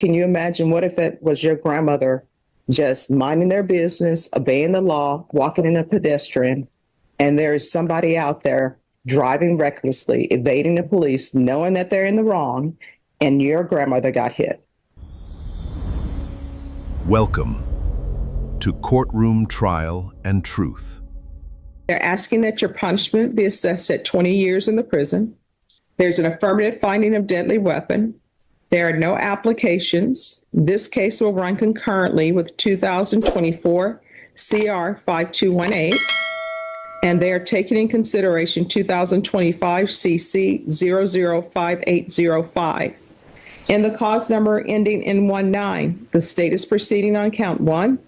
Can you imagine what if that was your grandmother just minding their business, obeying the law, walking in a pedestrian, and there is somebody out there driving recklessly, evading the police, knowing that they're in the wrong, and your grandmother got hit? Welcome to Courtroom Trial and Truth. They're asking that your punishment be assessed at 20 years in the prison. There's an affirmative finding of deadly weapon. There are no applications. This case will run concurrently with 2024 CR 5218, and they are taking in consideration 2025 CC 005805. And the cause number ending in 19, the state is proceeding on count 1.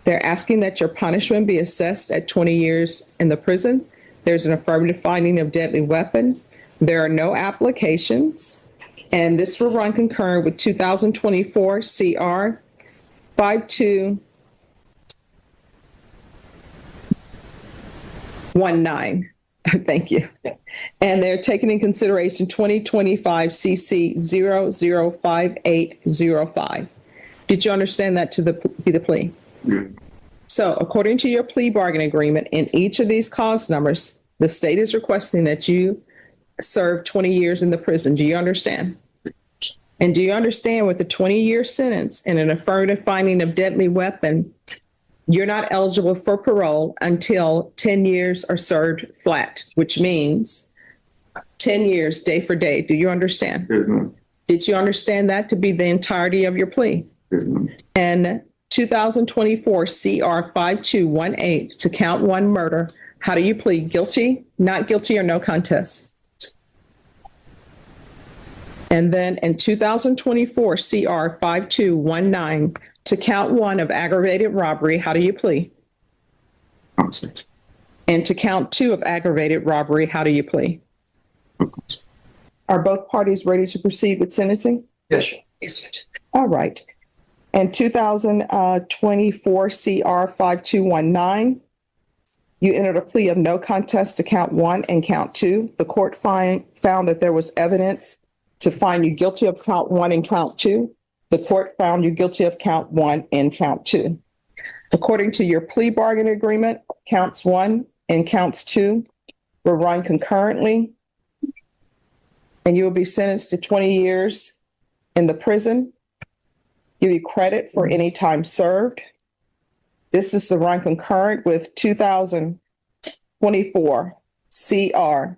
They're asking that your punishment be assessed at 20 years in the prison. There's an affirmative finding of deadly weapon. There are no applications. And this will run concurrent with 2024 CR 5219. Thank you. And they're taking in consideration 2025 CC 005805. Did you understand that to be the plea? Yeah. So according to your plea bargain agreement, in each of these cause numbers, the state is requesting that you serve 20 years in the prison. Do you understand? And do you understand with the 20-year sentence and an affirmative finding of deadly weapon, you're not eligible for parole until 10 years are served flat, which means 10 years day for day. Do you understand? Mm-hmm. Did you understand that to be the entirety of your plea? Mm-hmm. And 2024 CR 5218 to count 1 murder. How do you plead? Guilty, not guilty, or no contest? And then in 2024 CR 5219 to count 1 of aggravated robbery, how do you plead? Consent. And to count 2 of aggravated robbery, how do you plead? Consent. Are both parties ready to proceed with sentencing? Yes. Yes. All right. And 2024 CR 5219, you entered a plea of no contest to count 1 and count 2. The court found that there was evidence to find you guilty of count 1 and count 2. The court found you guilty of count 1 and count 2. According to your plea bargain agreement, counts 1 and counts 2 will run concurrently, and you will be sentenced to 20 years in the prison. Give you credit for any time served. This is to run concurrent with 2024 CR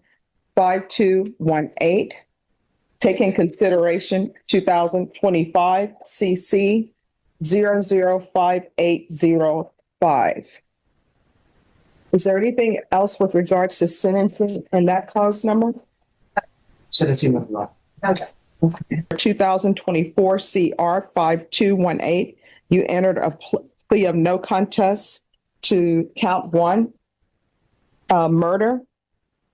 5218. Take in consideration 2025 CC 005805. Is there anything else with regards to sentencing and that cause number? Sentencing number. Okay. 2024 CR 5218, you entered a plea of no contest to count 1, murder.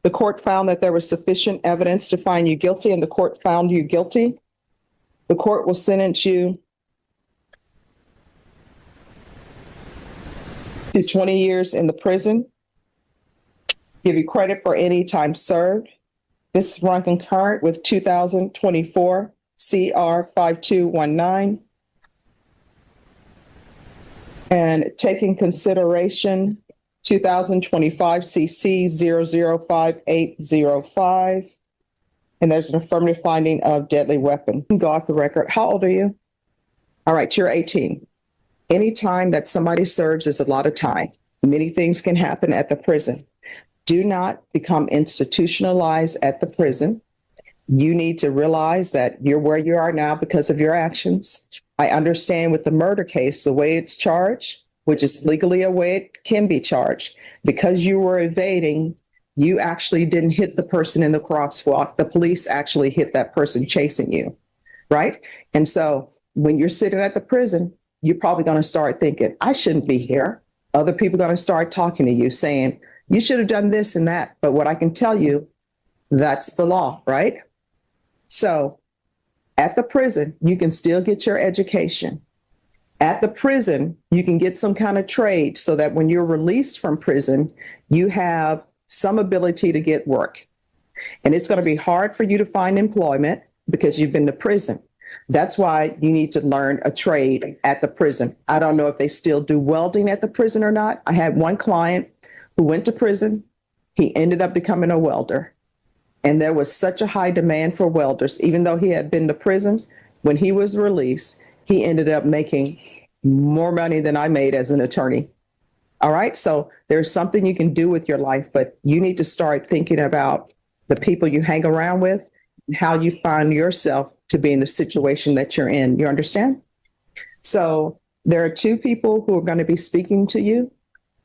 The court found that there was sufficient evidence to find you guilty, and the court found you guilty. The court will sentence you to 20 years in the prison. Give you credit for any time served. This is run concurrent with 2024 CR 5219. And taking consideration 2025 CC 005805. And there's an affirmative finding of deadly weapon. Go off the record. How old are you? All right, you're 18. Any time that somebody serves is a lot of time. Many things can happen at the prison. Do not become institutionalized at the prison. You need to realize that you're where you are now because of your actions. I understand with the murder case, the way it's charged, which is legally a way it can be charged. Because you were evading, you actually didn't hit the person in the crosswalk. The police actually hit that person chasing you, right? And so when you're sitting at the prison, you're probably going to start thinking, I shouldn't be here. Other people are going to start talking to you saying, you should have done this and that. But what I can tell you, that's the law, right? So at the prison, you can still get your education. At the prison, you can get some kind of trade so that when you're released from prison, you have some ability to get work. And it's going to be hard for you to find employment because you've been to prison. That's why you need to learn a trade at the prison. I don't know if they still do welding at the prison or not. I had one client who went to prison. He ended up becoming a welder. And there was such a high demand for welders, even though he had been to prison. When he was released, he ended up making more money than I made as an attorney. All right. So there's something you can do with your life, but you need to start thinking about the people you hang around with and how you find yourself to be in the situation that you're in. You understand? So there are two people who are going to be speaking to you,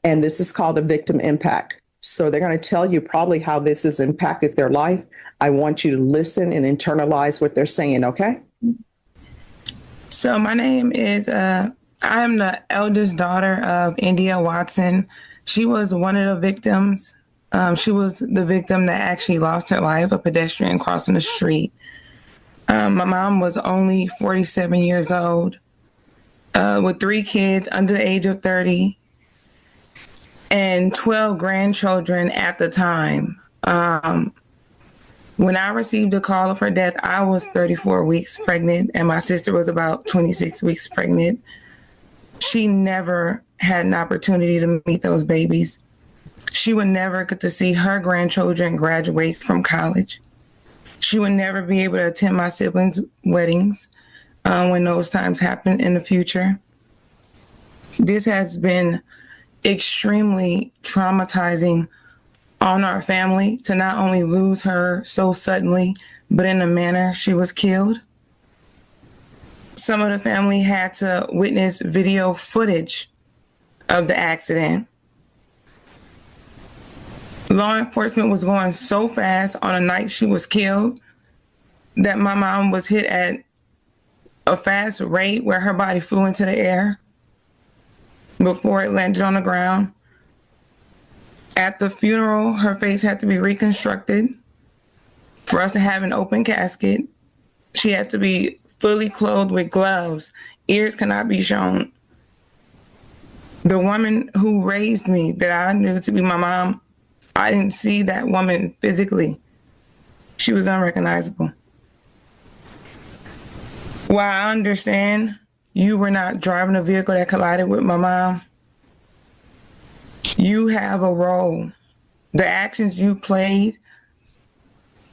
and this is called a victim impact. So they're going to tell you probably how this has impacted their life. I want you to listen and internalize what they're saying. Okay. So my name is, I'm the eldest daughter of India Watson. She was one of the victims. She was the victim that actually lost her life, a pedestrian crossing the street. My mom was only 47 years old, with 3 kids under the age of 30 and 12 grandchildren at the time. When I received the call of her death, I was 34 weeks pregnant, and my sister was about 26 weeks pregnant. She never had an opportunity to meet those babies. She would never get to see her grandchildren graduate from college. She would never be able to attend my siblings' weddings when those times happen in the future. This has been extremely traumatizing on our family to not only lose her so suddenly, but in the manner she was killed. Some of the family had to witness video footage of the accident. Law enforcement was going so fast on the night she was killed that my mom was hit at a fast rate where her body flew into the air before it landed on the ground. At the funeral, her face had to be reconstructed for us to have an open casket. She had to be fully clothed with gloves. Ears cannot be shown. The woman who raised me that I knew to be my mom, I didn't see that woman physically. She was unrecognizable. While I understand you were not driving a vehicle that collided with my mom, you have a role. The actions you played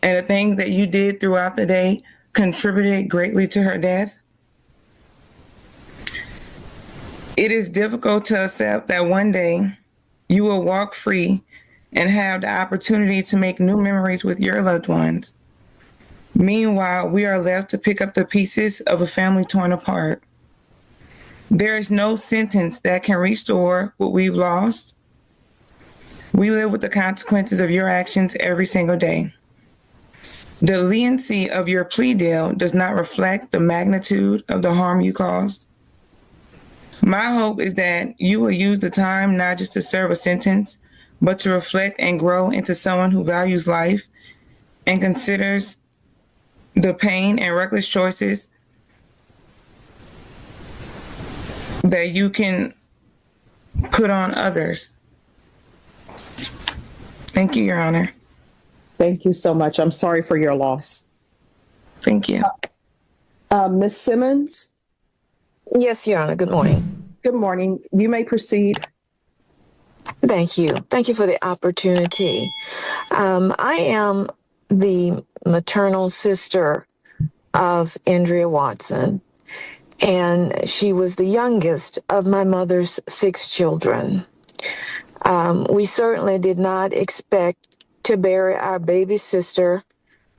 and the things that you did throughout the day contributed greatly to her death. It is difficult to accept that one day you will walk free and have the opportunity to make new memories with your loved ones. Meanwhile, we are left to pick up the pieces of a family torn apart. There is no sentence that can restore what we've lost. We live with the consequences of your actions every single day. The leniency of your plea deal does not reflect the magnitude of the harm you caused. My hope is that you will use the time not just to serve a sentence, but to reflect and grow into someone who values life and considers the pain and reckless choices that you can put on others. Thank you, Your Honor. Thank you so much. I'm sorry for your loss. Thank you. Ms. Simmons, Yes, Your Honor. Good morning. good morning. You may proceed. Thank you. Thank you for the opportunity. I am the maternal sister of Andrea Watson, and she was the youngest of my mother's 6 children. We certainly did not expect to bury our baby sister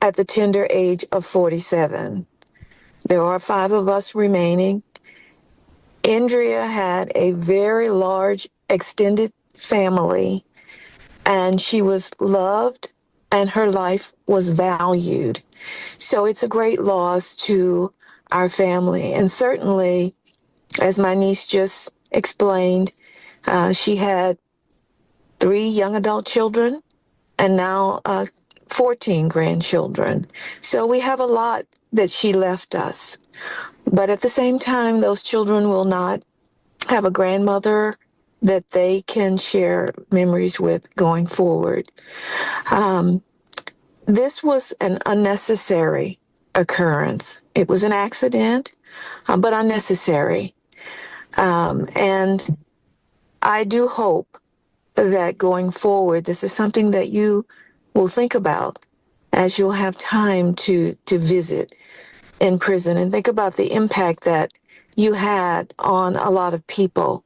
at the tender age of 47. There are 5 of us remaining. Andrea had a very large extended family, and she was loved and her life was valued. So it's a great loss to our family. And certainly, as my niece just explained, she had 3 young adult children and now 14 grandchildren. So we have a lot that she left us. But at the same time, those children will not have a grandmother that they can share memories with going forward. This was an unnecessary occurrence. It was an accident, but unnecessary. And I do hope that going forward, this is something that you will think about as you'll have time to visit in prison and think about the impact that you had on a lot of people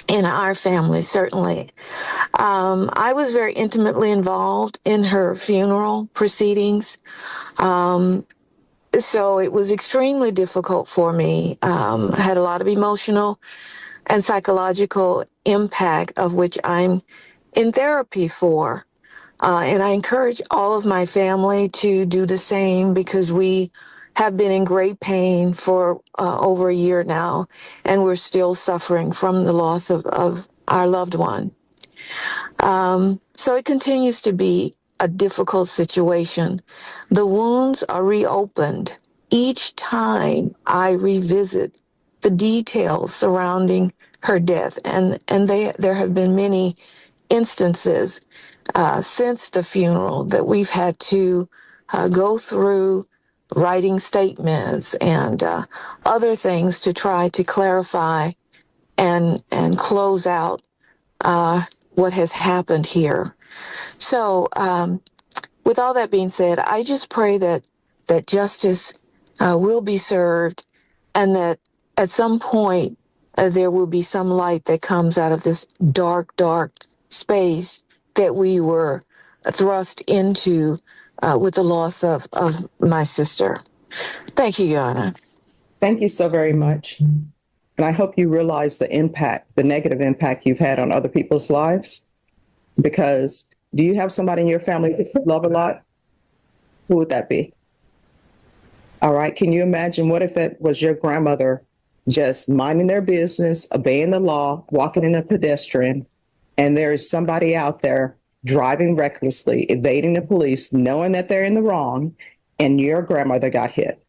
in our family, certainly. I was very intimately involved in her funeral proceedings. So it was extremely difficult for me. I had a lot of emotional and psychological impact of which I'm in therapy for. And I encourage all of my family to do the same because we have been in great pain for over a year now, and we're still suffering from the loss of our loved one. So it continues to be a difficult situation. The wounds are reopened each time I revisit the details surrounding her death, and there have been many instances since the funeral that we've had to go through writing statements and other things to try to clarify and close out what has happened here. So, with all that being said, I just pray that justice will be served, and that at some point there will be some light that comes out of this dark, dark space that we were thrust into with the loss of my sister. Thank you, Your Honor. Thank you so very much. And I hope you realize the impact, the negative impact you've had on other people's lives. Because do you have somebody in your family that you love a lot? Who would that be? All right. Can you imagine what if it was your grandmother just minding their business, obeying the law, walking in a pedestrian, and there is somebody out there driving recklessly, evading the police, knowing that they're in the wrong, and your grandmother got hit?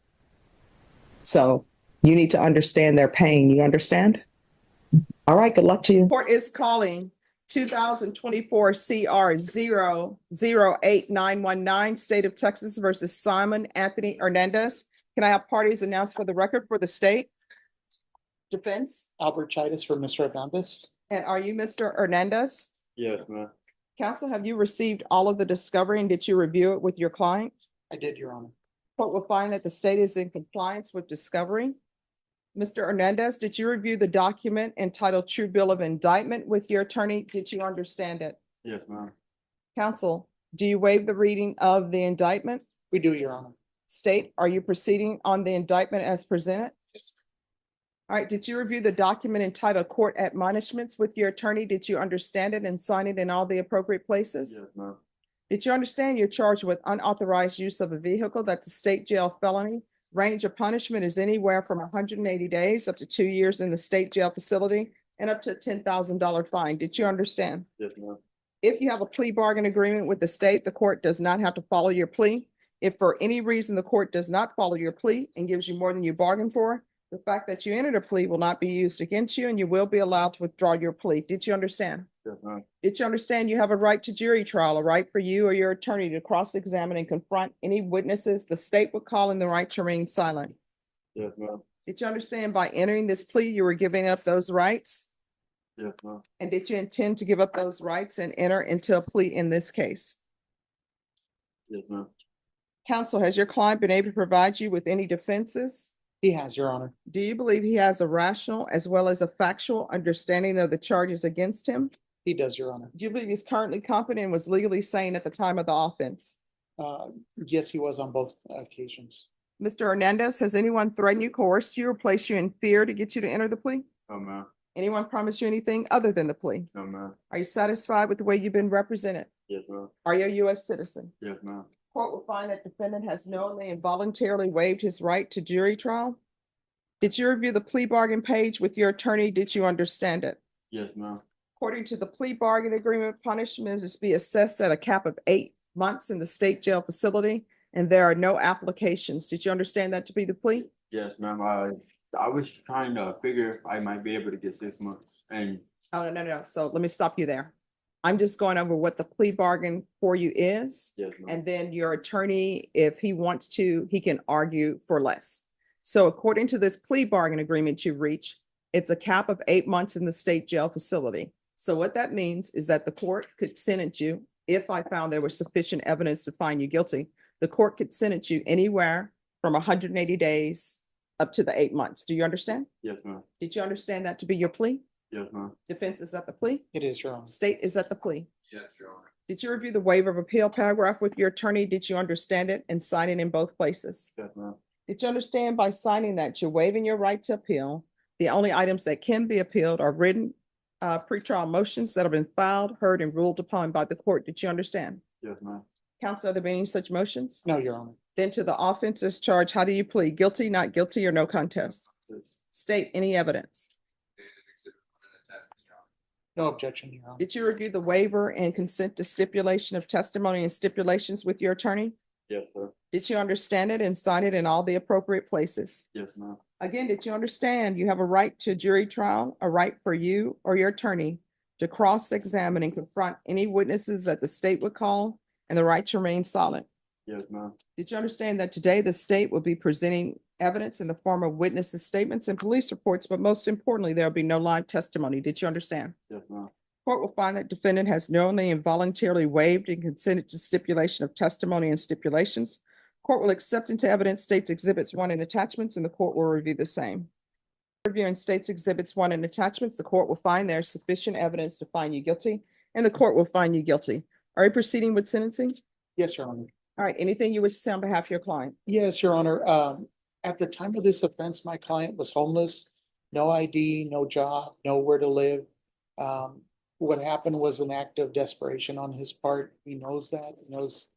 So you need to understand their pain. You understand? All right. Good luck to you. Court is calling 2024 CR 008919, State of Texas versus Simon Anthony Hernandez. Can I have parties announced for the record for the state? Defense? Albert Chidas for Mr. Hernandez. And are you Mr. Hernandez? Yes, ma'am. Counsel, have you received all of the discovery and did you review it with your client? I did, Your Honor. Court will find that the state is in compliance with discovery. Mr. Hernandez, did you review the document entitled True Bill of Indictment with your attorney? Did you understand it? Yes, ma'am. Counsel, do you waive the reading of the indictment? We do, Your Honor. State, are you proceeding on the indictment as presented? All right, did you review the document entitled Court Admonishments with your attorney? Did you understand it and sign it in all the appropriate places? Yes, ma'am. Did you understand you're charged with unauthorized use of a vehicle? That's a state jail felony. Range of punishment is anywhere from 180 days up to 2 years in the state jail facility and up to a $10,000 fine. Did you understand? Yes, ma'am. If you have a plea bargain agreement with the state, the court does not have to follow your plea. If for any reason the court does not follow your plea and gives you more than you bargained for, the fact that you entered a plea will not be used against you and you will be allowed to withdraw your plea. Did you understand? Yes, ma'am. Did you understand you have a right to jury trial, a right for you or your attorney to cross-examine and confront any witnesses the state would call in the right to remain silent? Yes, ma'am. Did you understand by entering this plea, you were giving up those rights? Yes, ma'am. And did you intend to give up those rights and enter into a plea in this case? Yes, ma'am. Counsel, has your client been able to provide you with any defenses? He has, Your Honor. Do you believe he has a rational as well as a factual understanding of the charges against him? He does, Your Honor. Do you believe he's currently competent and was legally sane at the time of the offense? Yes, he was on both occasions. Mr. Hernandez, has anyone threatened you, coerced you, or placed you in fear to get you to enter the plea? No, ma'am. Anyone promised you anything other than the plea? No, ma'am. Are you satisfied with the way you've been represented? Yes, ma'am. Are you a U.S. citizen? Yes, ma'am. Court will find that defendant has knowingly and voluntarily waived his right to jury trial. Did you review the plea bargain page with your attorney? Did you understand it? Yes, ma'am. According to the plea bargain agreement, punishment is to be assessed at a cap of 8 months in the state jail facility, and there are no applications. Did you understand that to be the plea? Yes, ma'am. I was trying to figure if I might be able to get 6 months. And Oh, no. So let me stop you there. I'm just going over what the plea bargain for you is. Yes, ma'am. And then your attorney, if he wants to, he can argue for less. So according to this plea bargain agreement you reach, it's a cap of 8 months in the state jail facility. So what that means is that the court could sentence you, if I found there was sufficient evidence to find you guilty, the court could sentence you anywhere from 180 days up to the 8 months. Do you understand? Yes, ma'am. Did you understand that to be your plea? Yes, ma'am. Defense is at the plea? It is, Your Honor. State is at the plea? Yes, Your Honor. Did you review the waiver of appeal paragraph with your attorney? Did you understand it and sign it in both places? Yes, ma'am. Did you understand by signing that you're waiving your right to appeal? The only items that can be appealed are written pretrial motions that have been filed, heard, and ruled upon by the court. Did you understand? Yes, ma'am. Counsel, are there any such motions? No, Your Honor. Then to the offenses charge, how do you plead? Guilty, not guilty, or no contest? Yes. State any evidence. No objection, Your Honor. Did you review the waiver and consent to stipulation of testimony and stipulations with your attorney? Yes, sir. Did you understand it and sign it in all the appropriate places? Yes, ma'am. Again, did you understand you have a right to jury trial, a right for you or your attorney to cross-examine and confront any witnesses that the state would call, and the right to remain silent? Yes, ma'am. Did you understand that today the state will be presenting evidence in the form of witnesses' statements and police reports, but most importantly, there'll be no live testimony? Did you understand? Yes, ma'am. Court will find that defendant has knowingly and voluntarily waived and consented to stipulation of testimony and stipulations. Court will accept into evidence states exhibits 1 and attachments, and the court will review the same. Reviewing states exhibits 1 and attachments, the court will find there is sufficient evidence to find you guilty, and the court will find you guilty. Are you proceeding with sentencing? Yes, Your Honor. All right, anything you wish to say on behalf of your client? Yes, Your Honor. At the time of this offense, my client was homeless, no ID, no job, nowhere to live. What happened was an act of desperation on his part. He knows that. He knows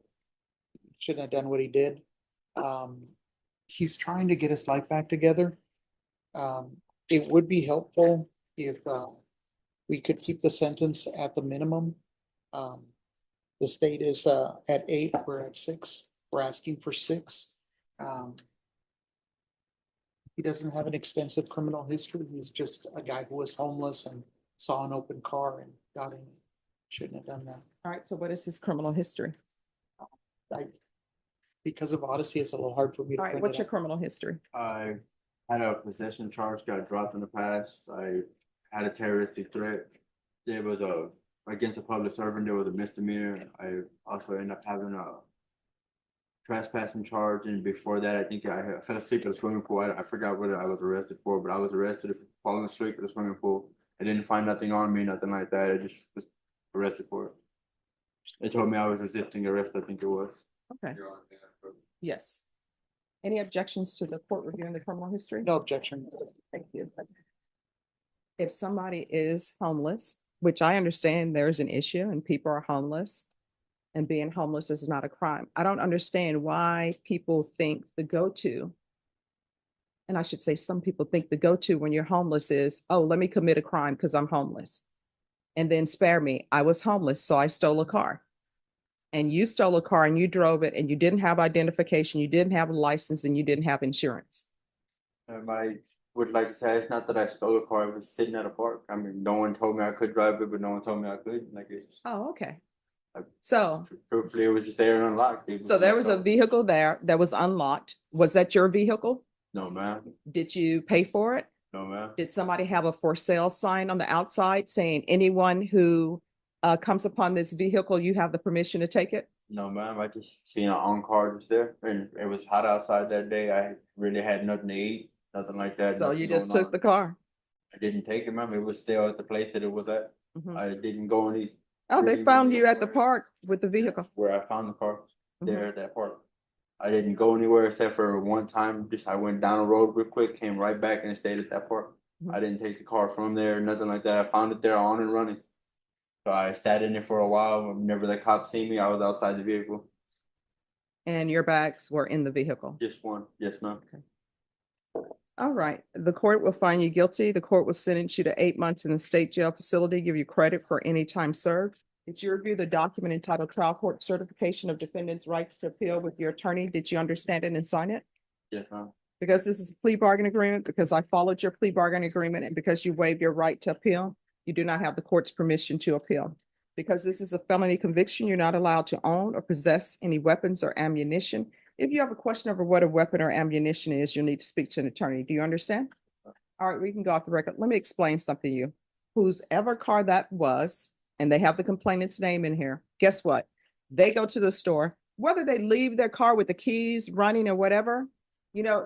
he shouldn't have done what he did. He's trying to get his life back together. It would be helpful if we could keep the sentence at the minimum. The state is at 8, we're at 6. We're asking for 6. He doesn't have an extensive criminal history. He's just a guy who was homeless and saw an open car and got in. Shouldn't have done that. All right, so what is his criminal history? Because of Odyssey, it's a little hard for me to. All right, bring what's it your up. criminal history? I had a possession charge, got dropped in the past. I had a terroristic threat. There was against a public servant, there was a misdemeanor. I also ended up having a trespassing charge, and before that, I think I fell asleep at a swimming pool. I forgot what I was arrested for, but I was arrested for falling asleep at the swimming pool. I didn't find nothing on me, nothing like that. I just was arrested for it. They told me I was resisting arrest, I think it was. Okay. Yes. Any objections to the court reviewing the criminal history? No objection. Thank you. If somebody is homeless, which I understand there's an issue and people are homeless, and being homeless is not a crime. I don't understand why people think the go-to, and I should say some people think the go-to when you're homeless is, oh, let me commit a crime because I'm homeless. And then spare me, I was homeless, so I stole a car. And you stole a car and you drove it and you didn't have identification, you didn't have a license, and you didn't have insurance. I would like to say it's not that I stole a car, I was sitting at a park. I mean, no one told me I could drive it, but no one told me I could. Like it's Oh, okay. I- So, truthfully, it was just there and unlocked. so there was a vehicle there that was unlocked. Was that your vehicle? No, ma'am. Did you pay for it? No, ma'am. Did somebody have a for sale sign on the outside saying anyone who comes upon this vehicle, you have the permission to take it? No, ma'am. I just seen an on car just there, and it was hot outside that day. I really had nothing to eat, nothing like that. So nothing you just going took on. the car? I didn't take it, ma'am. It was still at the place that it was at. Mhm. I didn't go any. Oh, they really found wasn't you at the where- park with the vehicle. Where I found the car, Mhm. there at that park. I didn't go anywhere except for one time. Just I went down the road real quick, came right back, and stayed at that park. Mhm. I didn't take the car from there, nothing like that. I found it there on and running. So I sat in it for a while. Whenever the cops see me, I was outside the vehicle. And your bags were in the vehicle. Just one. Yes, ma'am. All right, the court will find you guilty. The court will sentence you to 8 months in the state jail facility, give you credit for any time served. Did you review the document entitled Trial Court Certification of Defendant's Rights to Appeal with your attorney? Did you understand it and sign it? Yes, ma'am. Because this is a plea bargain agreement, because I followed your plea bargain agreement, and because you waived your right to appeal, you do not have the court's permission to appeal. Because this is a felony conviction, you're not allowed to own or possess any weapons or ammunition. If you have a question over what a weapon or ammunition is, you'll need to speak to an attorney. Do you understand? All right, we can go off the record. Let me explain something to you. Whose ever car that was, and they have the complainant's name in here, guess what? They go to the store, whether they leave their car with the keys running or whatever,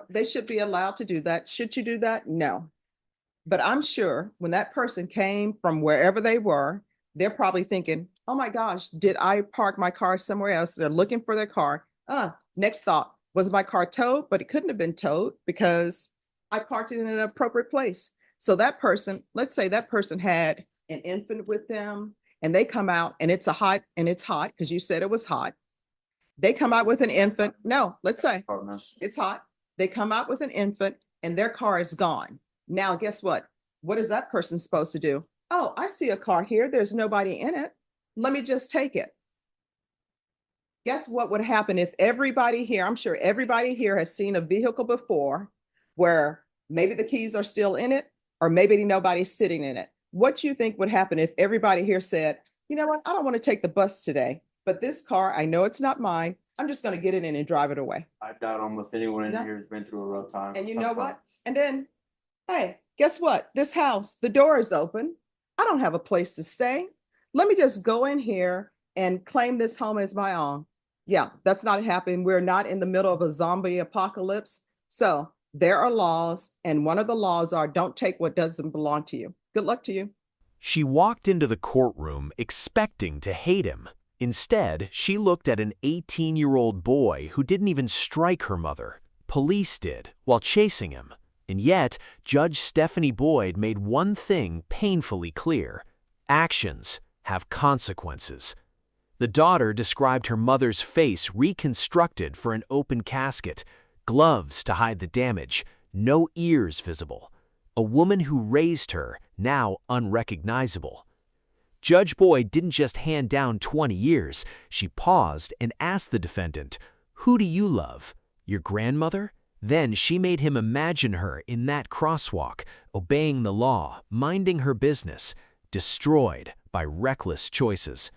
they should be allowed to do that. Should you do that? No. But I'm sure when that person came from wherever they were, they're probably thinking, oh my gosh, did I park my car somewhere else? They're looking for their car. Next thought, was my car towed? But it couldn't have been towed because I parked it in an appropriate place. So that person, let's say that person had an infant with them and they come out and it's hot because you said it was hot. They come out with an infant. No, let's say it's hot. They come out with an infant and their car is gone. Now, guess what? What is that person supposed to do? Oh, I see a car here. There's nobody in it. Let me just take it. Guess what would happen if everybody here, I'm sure everybody here has seen a vehicle before where maybe the keys are still in it or maybe nobody's sitting in it. What do you think would happen if everybody here said, you know what? I don't want to take the bus today, but this car, I know it's not mine. I'm just going to get it in and drive it away. I doubt almost anyone in here has been through a rough time. And you know what? And then, hey, guess what? This house, the door is open. I don't have a place to stay. Let me just go in here and claim this home as my own. Yeah, that's not happening. We're not in the middle of a zombie apocalypse. So there are laws, and one of the laws are don't take what doesn't belong to you. Good luck to you. She walked into the courtroom expecting to hate him. Instead, she looked at an 18-year-old boy who didn't even strike her mother. Police did, while chasing him. And yet, Judge Stephanie Boyd made one thing painfully clear. Actions have consequences. The daughter described her mother's face reconstructed for an open casket, gloves to hide the damage, no ears visible. A woman who raised her, now unrecognizable. Judge Boyd didn't just hand down 20 years. She paused and asked the defendant, "Who do you love? Your grandmother?" Then she made him imagine her in that crosswalk, obeying the law, minding her business, destroyed by reckless choices.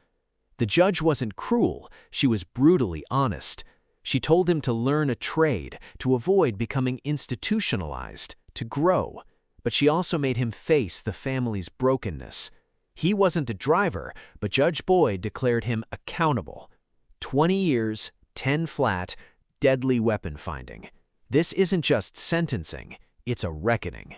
The judge wasn't cruel, she was brutally honest. She told him to learn a trade, to avoid becoming institutionalized, to grow. But she also made him face the family's brokenness. He wasn't the driver, but Judge Boyd declared him accountable. 20 years, 10 flat, deadly weapon finding. This isn't just sentencing, it's a reckoning.